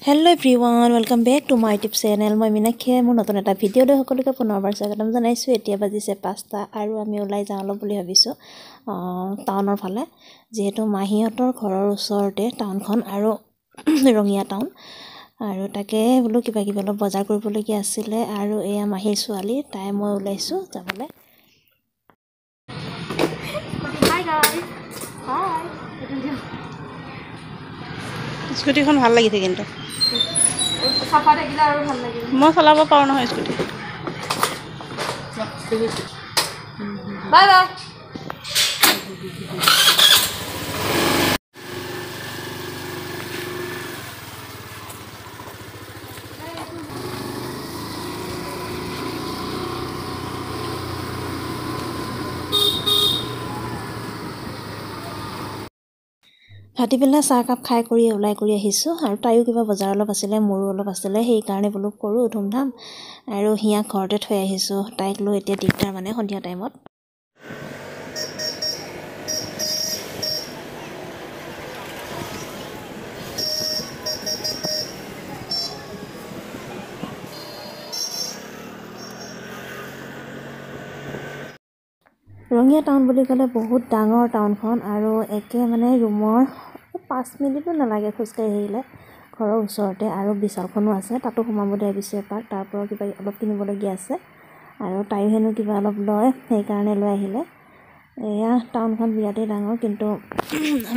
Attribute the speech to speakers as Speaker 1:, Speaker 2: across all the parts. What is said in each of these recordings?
Speaker 1: Hello everyone, welcome back to my YouTube channel. মই মিনাক্ষী মোৰ নতুন এটা ভিডিঅ' লৈ সকলোকে পুনৰবাৰ স্বাগতম জনাইছো। এতিয়া বাজিছে 5টা আৰু আমি ওলাই যাওঁ অলপ বুলি ভাবিছো টাউনৰ ফালে, যেহেতু মাহীহঁতৰ ঘৰৰ ওচৰতে টাউনখন আৰু ৰঙিয়া টাউন, আৰু তাকে বোলো কিবা কিবি অলপ বজাৰ কৰিবলগীয়া আছিলে। আৰু এয়া মাহীৰ ছোৱালী, তাই মই ওলাইছো যাবলৈ।
Speaker 2: Hi guys. Hi.
Speaker 3: স্কুটিখন ভাল লাগিছে কিন্তু
Speaker 2: সাফা থাকিলে আৰু ভাল লাগে।
Speaker 3: মই চলাব পাৰো নহয় স্কুটি।
Speaker 2: Bye bye.
Speaker 1: ভাটিবেলা চাহকাপ খাই কৰি ওলাই কৰি আহিছোঁ। আৰু তাইও কিবা বজাৰ অলপ আছিলে, মোৰো অলপ আছিলে, সেইকাৰণে বোলো কৰোঁ ধুমধাম। আৰু হিয়াক ঘৰতে থৈ আহিছোঁ, তাইক লৈ এতিয়া দিগদাৰ মানে সন্ধিয়া টাইমত। ৰঙিয়া টাউন বুলি ক'লে বহুত ডাঙৰ টাউনখন, আৰু একে মানে ৰুমৰ 5 মিনিটো নালাগে খোজকাঢ়ি আহিলে ঘৰৰ ওচৰতে। আৰু বিশালখনো আছে, তাতো সোমাব দিয়া বিচাৰে এপাক, তাৰ পৰা কিবা অলপ কিনিবলগীয়া আছে। আৰু তাইও হেনো কিবা অলপ লয়, সেইকাৰণে লৈ আহিলে। এয়া টাউনখন বিৰাটেই ডাঙৰ, কিন্তু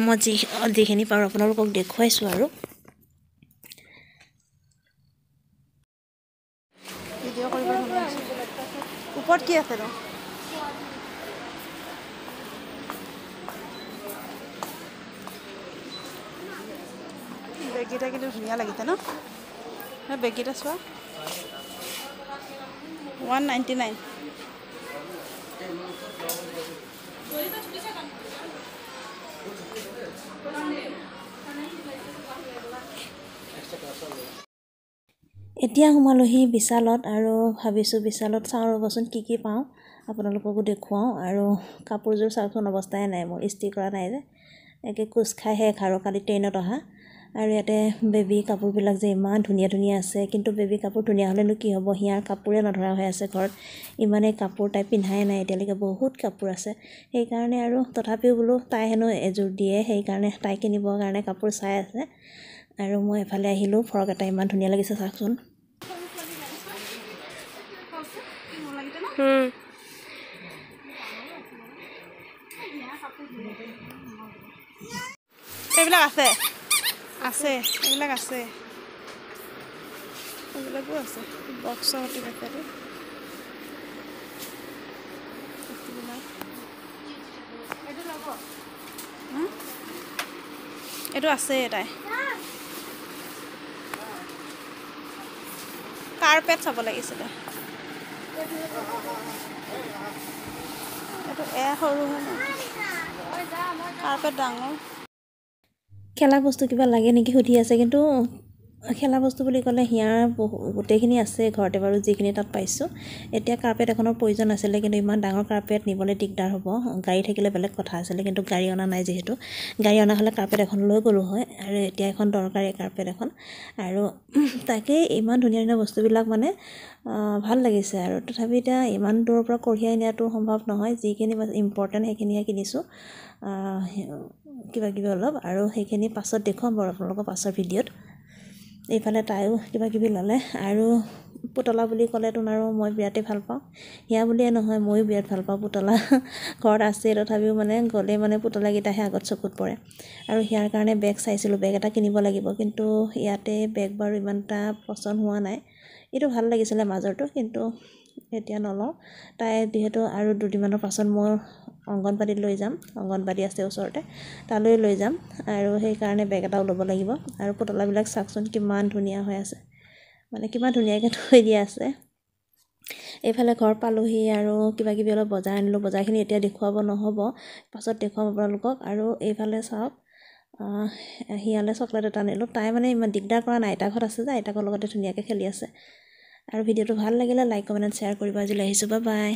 Speaker 1: মই যিখিনি পাৰোঁ আপোনালোকক দেখুৱাইছোঁ। আৰু
Speaker 3: ভিডিঅ' কৰিব ওপৰত কি আছে ন? বেগকেইটা কিন্তু ধুনীয়া লাগিছে ন? বেগকেইটা চোৱা, 199।
Speaker 1: এতিয়া সোমালোহি বিশালত, আৰু ভাবিছোঁ বিশালত চাওঁ ৰ'বচোন কি পাওঁ, আপোনালোককো দেখুৱাওঁ। আৰু কাপোৰযোৰ চাওকচোন, অৱস্থাই নাই, মোৰ ইস্ত্ৰি কৰা নাই যে, একে কোচ খাই শেষ। আৰু কালি ট্ৰেইনত অহা। আৰু ইয়াতে বেবী কাপোৰবিলাক যে ইমান ধুনীয়া ধুনীয়া আছে, কিন্তু বেবী কাপোৰ ধুনীয়া হ'লেনো কি হ'ব, হিয়াৰ কাপোৰে নধৰা হৈ আছে ঘৰত। ইমানেই কাপোৰ তাই পিন্ধাই নাই এতিয়ালৈকে, বহুত কাপোৰ আছে। সেইকাৰণে আৰু তথাপিও বোলো তাই হেনো এযোৰ দিয়ে, সেইকাৰণে তাই কিনিবৰ কাৰণে কাপোৰ চাই আছে। আৰু মই এফালে আহিলোঁ, ফ্ৰক এটা ইমান ধুনীয়া লাগিছে চাওকচোন।
Speaker 3: এইবিলাক আছে আছে এইবিলাক আছে, এইবিলাকো আছে। বক্সৰ সৈতে বেটাৰী এইটো আছে। তাই কাৰ্পেট চাব লাগিছিলে, এইটো সৰু হয় ন, কাৰ্পেট ডাঙৰ।
Speaker 1: খেলা বস্তু কিবা লাগে নেকি সুধি আছে, কিন্তু খেলা বস্তু বুলি ক'লে হিয়াৰ গোটেইখিনি আছে ঘৰতে বাৰু, যিখিনি তাত পাইছোঁ। এতিয়া কাৰ্পেট এখনৰ প্ৰয়োজন আছিলে, কিন্তু ইমান ডাঙৰ কাৰ্পেট নিবলৈ দিগদাৰ হ'ব। গাড়ী থাকিলে বেলেগ কথা আছিলে, কিন্তু গাড়ী অনা নাই যিহেতু। গাড়ী অনা হ'লে কাৰ্পেট এখন লৈ গ'লোঁ হয়, আৰু এতিয়া এখন দৰকাৰী কাৰ্পেট এখন। আৰু তাকেই ইমান ধুনীয়া ধুনীয়া বস্তুবিলাক মানে ভাল লাগিছে। আৰু তথাপি এতিয়া ইমান দূৰৰ পৰা কঢ়িয়াই নিয়াটো সম্ভৱ নহয়, যিখিনি ইম্পৰ্টেণ্ট সেইখিনিহে কিনিছোঁ, কিবা কিবি অলপ। আৰু সেইখিনি পাছত দেখুৱাম বাৰু আপোনালোকৰ পাছৰ ভিডিঅ'ত। এইফালে তাইও কিবা কিবি ল'লে। আৰু পুতলা বুলি ক'লেতো আৰু মই বিৰাটেই ভাল পাওঁ, হিয়া বুলিয়ে নহয় ময়ো বিৰাট ভাল পাওঁ পুতলা। ঘৰত আছে, তথাপিও মানে গ'লে মানে পুতলাকেইটাহে আগত চকুত পৰে। আৰু হিয়াৰ কাৰণে বেগ চাইছিলোঁ, বেগ এটা কিনিব লাগিব, কিন্তু ইয়াতে বেগ বাৰু ইমান এটা পচন্দ হোৱা নাই। এইটো ভাল লাগিছিলে মাজৰটো, কিন্তু এতিয়া নলওঁ। তাই যিহেতু আৰু দুদিনমানৰ পাছত মই অংগনবাড়ীত লৈ যাম, অংগনবাড়ী আছে ওচৰতে, তালৈ লৈ যাম। আৰু সেইকাৰণে বেগ এটাও ল'ব লাগিব। আৰু পুতলাবিলাক চাওকচোন কিমান ধুনীয়া হৈ আছে, মানে কিমান ধুনীয়াকৈ থৈ দিয়া আছে। এইফালে ঘৰ পালোহি, আৰু কিবা কিবি অলপ বজাৰ আনিলোঁ। বজাৰখিনি এতিয়া দেখুৱাব নহ'ব, পাছত দেখুৱাম আপোনালোকক। আৰু এইফালে চাওক, হিয়ালে চকলেট এটা আনিলোঁ। তাই মানে ইমান দিগদাৰ কৰা নাই, আইতাকহঁত আছে যে, আইতাকৰ লগতে ধুনীয়াকৈ খেলি আছে। আৰু ভিডিঅ'টো ভাল লাগিলে লাইক কমেণ্ট শ্বেয়াৰ কৰিব। আজিলৈ আহিছোঁ, বাই বাই।